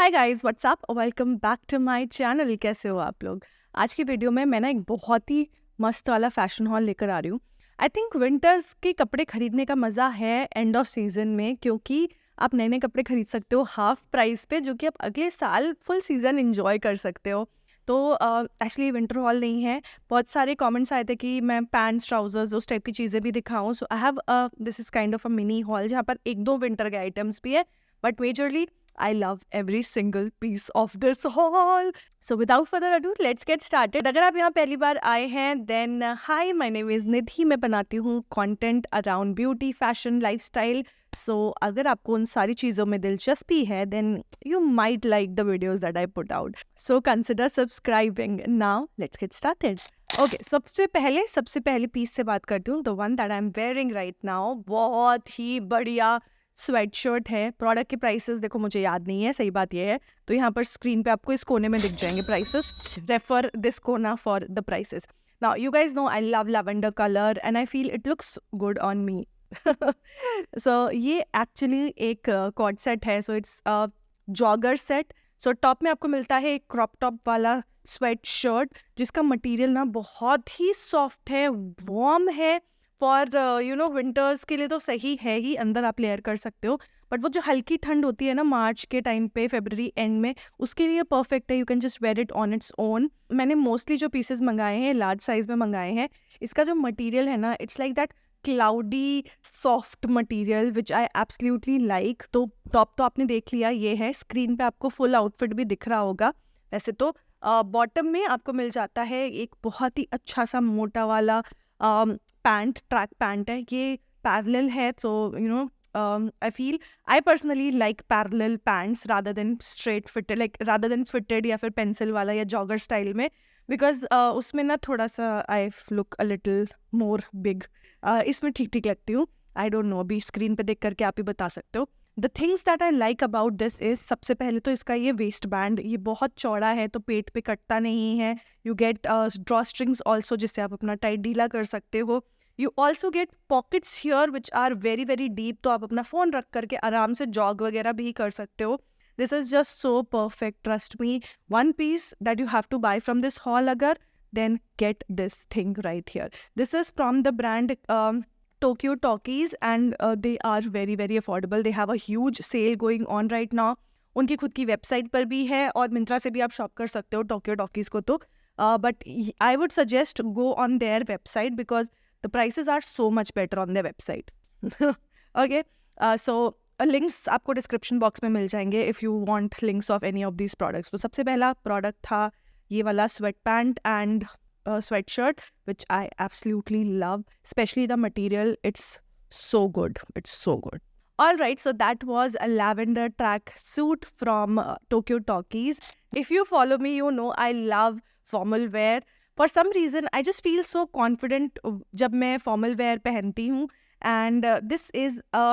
Hi guys, what's up, welcome back to my channel. कैसे हो आप लोग? आज की वीडियो में मैं ना एक बहुत ही मस्त वाला फैशन हॉल लेकर आ रही हूँ। आई थिंक विंटर्स के कपड़े खरीदने का मज़ा है एंड ऑफ सीजन में, क्योंकि आप नए नए कपड़े खरीद सकते हो हाफ प्राइस पे, जो कि आप अगले साल फुल सीजन इंजॉय कर सकते हो। तो एक्चुअली विंटर हॉल नहीं है। बहुत सारे कमेंट्स आए थे कि मैं पैंट्स, ट्राउजर्स, उस टाइप की चीज़ें भी दिखाऊं। So I have this is kind of a mini hall जहाँ पर एक दो विंटर के आइटम्स भी है, but majorly I love every single piece of this haul. So without further ado, let's get started. अगर आप यहाँ पहली बार आए हैं, then hi, my name is निधि। मैं बनाती हूँ content around beauty, fashion, lifestyle. So अगर आपको उन सारी चीज़ों में दिलचस्पी है, then you might like the videos that I put out. So consider subscribing. Now let's get started. Okay, सबसे पहले पीस से बात करती हूँ। The one that I am wearing right now, बहुत ही बढ़िया स्वेट शर्ट है। प्रोडक्ट के प्राइसेस देखो, मुझे याद नहीं है, सही बात ये है। तो यहाँ पर स्क्रीन पे आपको इस कोने में दिख जाएंगे प्राइसेस। रेफर दिस कोना for the prices. Now you guys know I love lavender colour and I feel it looks good on me. So ये एक्चुअली एक कॉर्ड सेट है। So it's jogger set. So top में आपको मिलता है एक crop top वाला sweatshirt, जिसका मटेरियल ना बहुत ही सॉफ्ट है, वार्म है। फॉर विंटर्स के लिए तो सही है ही, अंदर आप लेयर कर सकते हो। बट वो जो हल्की ठंड होती है ना मार्च के टाइम पे, फरवरी एंड में, उसके लिए परफेक्ट है। You can just wear it on its own. मैंने मोस्टली जो पीसेस मंगाए हैं लार्ज साइज में मंगाए हैं। इसका जो मटेरियल है ना, it's like that cloudy soft material which I absolutely like. तो टॉप तो आपने देख लिया, ये है। स्क्रीन पे आपको फुल आउटफिट भी दिख रहा होगा। वैसे तो बॉटम में आपको मिल जाता है एक बहुत ही अच्छा सा मोटा वाला पैंट, ट्रैक पैंट है। ये पैरेलल है, तो I personally like parallel pants rather than straight fitted, like rather than fitted या फिर पेंसिल वाला या जॉगर स्टाइल में, बिकॉज उसमें ना थोड़ा सा I look a little more big. इसमें ठीक ठीक लगती हूँ। आई डोंट नो, अभी स्क्रीन पे देख करके आप ही बता सकते हो। The things that I like about this is, सबसे पहले तो इसका ये वेस्ट बैंड, ये बहुत चौड़ा है तो पेट पे कटता नहीं है। You get draw strings also, जिससे आप अपना टाइट ढीला कर सकते हो। You also get pockets here which are very very deep, तो आप अपना फ़ोन रख करके आराम से जॉग वगैरह भी कर सकते हो। This is just so perfect, trust me. One piece that you have to buy from this haul अगर, then get this thing right here. This is from the brand Tokyo Talkies and they are very very affordable. They have a huge sale going on right now. उनकी खुद की website पर भी है और मिंत्रा से भी आप शॉप कर सकते हो टोक्यो टॉकीज़ को। तो but I would suggest go on their website because the prices are so much better on their website. Okay, so links आपको डिस्क्रिप्शन बॉक्स में मिल जाएंगे if you want links of any of these products. तो सबसे पहला product था ये वाला sweat pant and sweat shirt, which I absolutely love, specially the material. It's so good, it's so good. All right, so that was a lavender track suit from Tokyo Talkies. If you follow me, you know I love formal wear. For some reason I just feel so confident जब मैं formal wear पहनती हूँ, and this is a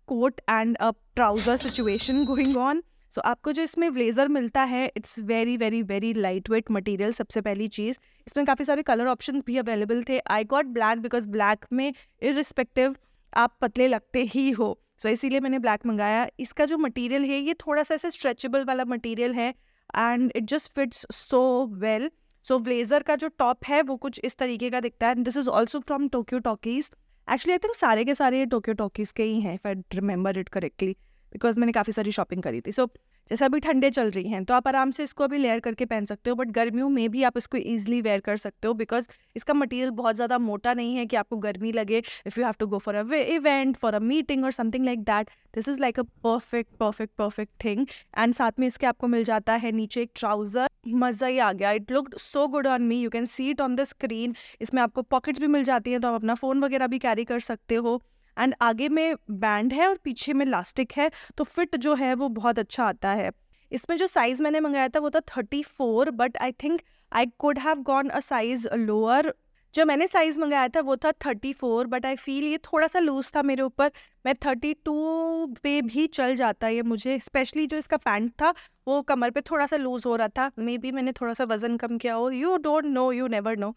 coat and a trouser situation going on. So आपको जो इसमें blazer मिलता है, it's very very very light weight material. सबसे पहली चीज़, इसमें काफ़ी सारे कलर ऑप्शंस भी अवेलेबल थे। I got black because black में इररिस्पेक्टिव आप पतले लगते ही हो, सो इसीलिए मैंने ब्लैक मंगाया। इसका जो मटेरियल है ये थोड़ा सा ऐसे स्ट्रेचेबल वाला मटेरियल है and it just fits so well. So blazer का जो टॉप है वो कुछ इस तरीके का दिखता है। This is also from Tokyo talkies. Actually I think सारे के सारे टोक्यो टॉकीज़ के ही हैं, if I remember it correctly, because मैंने काफ़ी सारी शॉपिंग करी थी। सो जैसे अभी ठंडे चल रही हैं तो आप आराम से इसको अभी लेयर करके पहन सकते हो, बट गर्मियों में भी आप इसको ईजिली वेयर कर सकते हो बिकॉज इसका मटेरियल बहुत ज़्यादा मोटा नहीं है कि आपको गर्मी लगे। If you have to go for a event, for a meeting और something like that, this is like a perfect perfect perfect thing. And साथ में इसके आपको मिल जाता है नीचे एक ट्राउज़र। मज़ा ही आ गया, it looked so good on me. You can see it on the screen. इसमें आपको पॉकेट्स भी मिल जाती हैं, तो आप अपना फ़ोन वगैरह भी कैरी कर सकते हो। एंड आगे में बैंड है और पीछे में इलास्टिक है, तो फिट जो है वो बहुत अच्छा आता है। इसमें जो साइज़ मैंने मंगाया था वो था 34, but I think I could have gone a size lower. जो मैंने साइज़ मंगाया था वो था 34, बट आई फील ये थोड़ा सा लूज़ था मेरे ऊपर। मैं 32 पे भी चल जाता है ये मुझे, स्पेशली जो इसका पैंट था वो कमर पे थोड़ा सा लूज़ हो रहा था। मे बी मैंने थोड़ा सा वज़न कम किया हो, you don't know, you never know.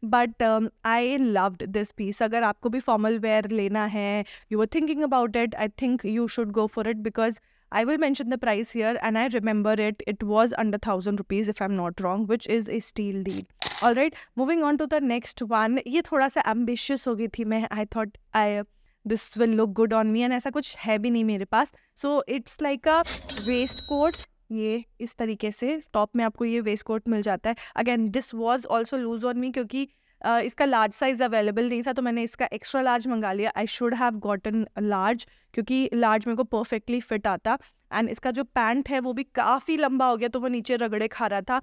But I loved this piece. अगर आपको भी फॉर्मल वेयर लेना है, you were thinking about it, I think you should go for it because I will mention the price here, and I remember it was under 1,000 rupees if I'm not wrong, which is a steal deal. Alright, moving on to the next one. ये थोड़ा सा ambitious हो गई थी मैं. I thought this will look good on me, and ऐसा कुछ है भी नहीं मेरे पास. So it's like a waistcoat. ये इस तरीके से टॉप में आपको ये waistcoat मिल जाता है. Again, this was also loose on me क्योंकि इसका लार्ज साइज अवेलेबल नहीं था, तो मैंने इसका एक्स्ट्रा लार्ज मंगा लिया. I should have gotten large क्योंकि लार्ज मेरे को परफेक्टली फिट आता. एंड इसका जो पैंट है वो भी काफ़ी लंबा हो गया, तो वो नीचे रगड़े खा रहा था.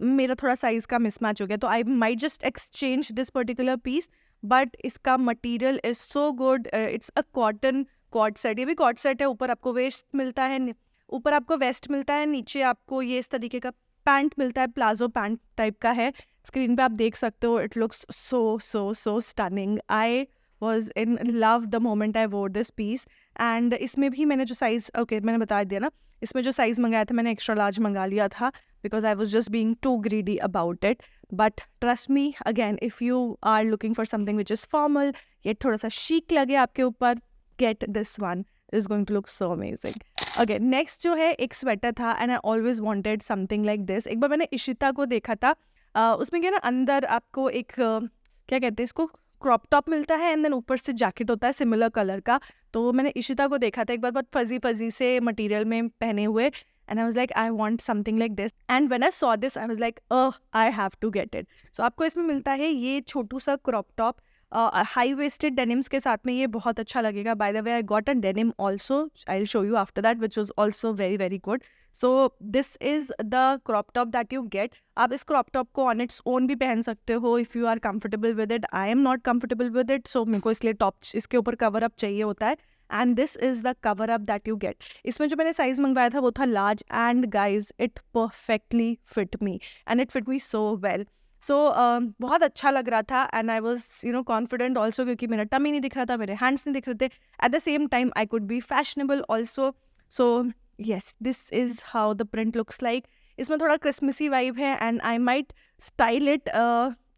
मेरा थोड़ा साइज़ का मिसमैच हो गया, तो I might just exchange this particular piece. But इसका material is so good. It's a cotton coord set. ये भी कॉर्ड सेट है. ऊपर आपको वेस्ट मिलता है, ऊपर आपको वेस्ट मिलता है, नीचे आपको ये इस तरीके का पैंट मिलता है. प्लाजो पैंट टाइप का है. स्क्रीन पे आप देख सकते हो. It looks so so so stunning. I was in love the moment I वोर दिस पीस. एंड इसमें भी मैंने जो साइज़ मैंने बता दिया ना, इसमें जो साइज़ मंगाया था मैंने एक्स्ट्रा लार्ज मंगा लिया था because I was just being too greedy about it. But trust me, again if you are looking for something which is formal ये थोड़ा सा शीक लगे आपके ऊपर, get this one. Is going to look so amazing. Okay, next जो है एक sweater था, and I always wanted something like this. एक बार मैंने इशिता को देखा था. उसमें क्या ना, अंदर आपको एक क्या कहते हैं इसको, क्रॉप टॉप मिलता है, एंड देन ऊपर से जैकेट होता है सिमिलर कलर का. तो मैंने इशिता को देखा था एक बार बहुत फजी से मटेरियल में पहने हुए, and I was like I want something like this. And when I saw this I was like I have to get it. So आपको इसमें मिलता है ये छोटू सा crop top high waisted denims के साथ में. ये बहुत अच्छा लगेगा. By the way I got a denim also, I will show you after that, which was also very very good. So this is the crop top that you get. आप इस crop top को on its own भी पहन सकते हो if you are comfortable with it. I am not comfortable with it, so मेरे को इसलिए टॉप इसके ऊपर कवर अप चाहिए होता है. And this is the cover up that you get. इसमें जो मैंने साइज़ मंगवाया था वो था large, and guys it perfectly fit me, and it fit me so well. So बहुत अच्छा लग रहा था, and I was confident also क्योंकि मेरा टमी नहीं दिख रहा था, मेरे हैंड्स नहीं दिख रहे थे. At the same time I could be fashionable also. So yes, this is how the print looks like. इसमें थोड़ा क्रिसमसी वाइब है, and I might style it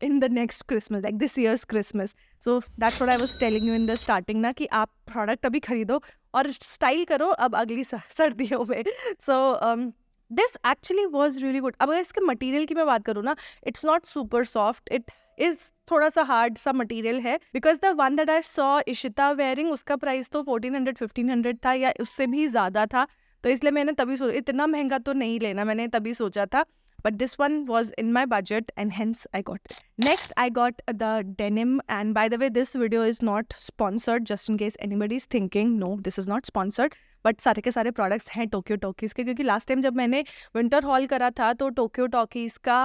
in the next Christmas, like this years Christmas. So that's what I was telling you in the starting ना, कि आप product अभी खरीदो और style करो अब अगली सर्दियों में. So this actually was really good. अब अगर इसके मटीरियल की मैं बात करूँ ना, it's not super soft, it is थोड़ा सा हार्ड सा मटीरियल है. Because the one that I saw Ishita wearing, उसका प्राइस तो 1400-1500 था या उससे भी ज़्यादा था. तो इसलिए मैंने तभी सोचा इतना महंगा तो नहीं लेना, मैंने तभी सोचा था. But this one was in my budget, and hence I got it. Next, I got the denim, and by the way, this video is not sponsored, just in case anybody is thinking, no, this is not sponsored. But सारे के सारे products हैं Tokyo talkies के, क्योंकि last time जब मैंने winter hall करा था तो टोक्यो टॉकीज़ का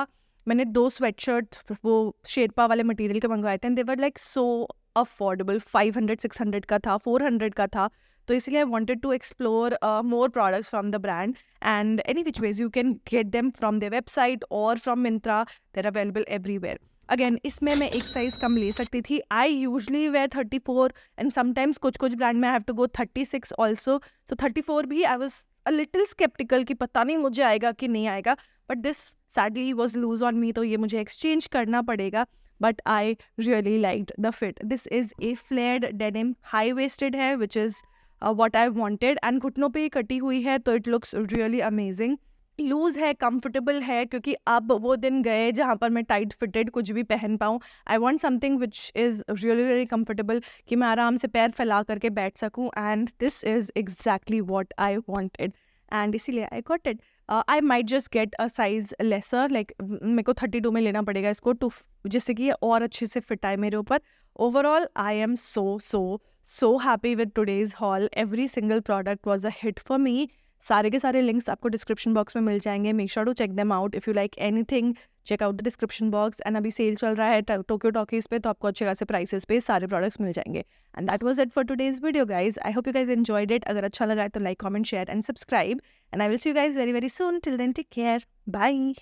मैंने 2 स्वेटशर्ट वो शेरपा वाले मटेरियल के मंगवाए थे, and they were like so affordable. 500-600 का था, 400 का था. तो इसलिए I wanted to explore more products from the brand, and any which ways you can get them from their website और from Myntra. There are available everywhere. Again इसमें मैं एक साइज़ कम ले सकती थी. I usually wear 34, and sometimes कुछ brand में I have to go 36 also. तो 34 भी I was a little sceptical कि पता नहीं मुझे आएगा कि नहीं आएगा. But this sadly was loose on me, तो ये मुझे एक्सचेंज करना पड़ेगा. But I really liked the fit. This is a flared denim, high waisted है, which is what I wanted, and घुटनों पे ही कटी हुई है, तो it looks really amazing. Loose है, कंफर्टेबल है, क्योंकि अब वो दिन गए जहाँ पर मैं टाइट फिटेड कुछ भी पहन पाऊँ. I want something which is really really comfortable, कि मैं आराम से पैर फैला करके बैठ सकूँ, and this is exactly what I wanted, and इसीलिए I got it. I might just get a size lesser, like मेरे को 32 में लेना पड़ेगा इसको, टू जिससे कि ये और अच्छे से फिट आए मेरे ऊपर. Overall I am so happy with today's haul. Every single product was a hit for me. सारे के सारे लिंक्स आपको डिस्क्रिप्शन बॉक्स में मिल जाएंगे. Make sure to check them out. If you like anything, check out the description box. And अभी sale चल रहा है टोक्यो टॉकीज़ पे, तो आपको अच्छे खासे प्राइसेस पे सारे प्रोडक्ट्स मिल जाएंगे. And that was it for today's video guys. I hope you guys enjoyed it. अगर अच्छा लगा है तो like, comment, share and subscribe. And I will see you guys very very soon. Till then take care. Bye.